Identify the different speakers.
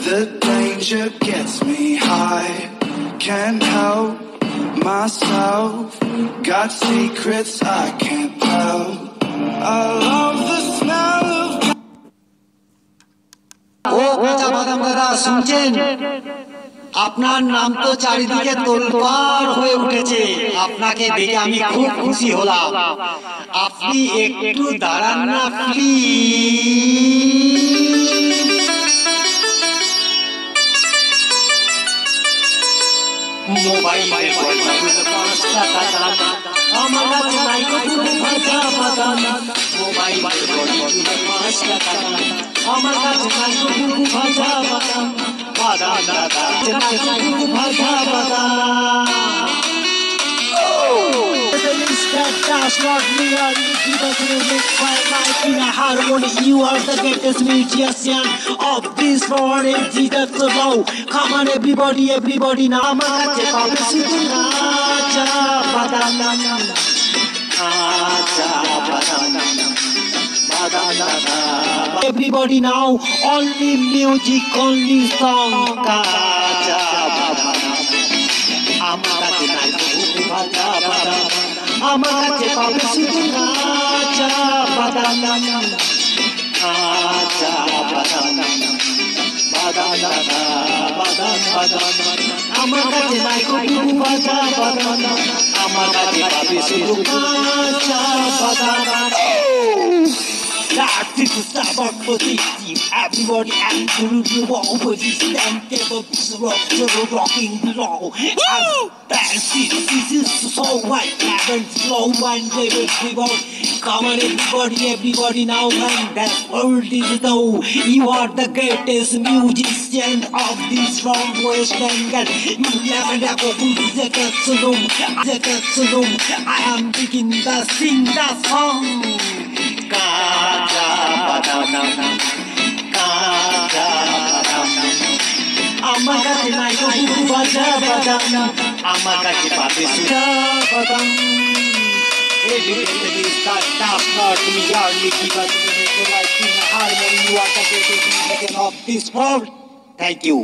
Speaker 1: The danger gets me high, can't help myself, got secrets I can't tell. I love the smell of
Speaker 2: ও কাঁচা বাদাম দাদা শুনছেন? আপনার নাম তো চারিদিকে তোলপাড় হয়ে উঠেছে। আপনাকে দেখে আমি খুব খুশি হলাম। আপনি একটু দাঁড়ান না প্লিজ। মোবাইলে আমার কাছে নাই কোনো ভাজা বাদাম। মোবাইলে আমার কাছে নাই কোনো ভাজা বাদাম। বাদাম দাদা ভাজা বাদাম। That does not mean you doesn't make my life in a harmony. You are the greatest musician of this world. Jesus low. Come on everybody, everybody now. Mamache pabe sudu acha badam, acha badam, badam. Everybody now, only music, only song. Acha badam. Amar kache nai kono bhaja badam. আমার কাছে পাবে শুধু আচা বাদাম, আচা বাদাম, বাদাম দাদা বাদাম বাদাম। আমার কাছে নাই কোনো ভাজা বাদাম, আমার কাছে পাবে শুধু আচা বাদাম। That is the stubborn position. Everybody absolutely wrong position. And table rocking below. This is so white, and slow and people. Come on everybody now, and that world is though. You are the greatest musician of this from West Bengal. You never the Katsulum. I am beginning to sing the song. Kaja badam, kaja badam. Amar kache nai kono bhaja badam, amar kache pabe sudu badam. Everything is that does not mean you are making but you make life in harmony. You are the greatest musician of this world. Thank you.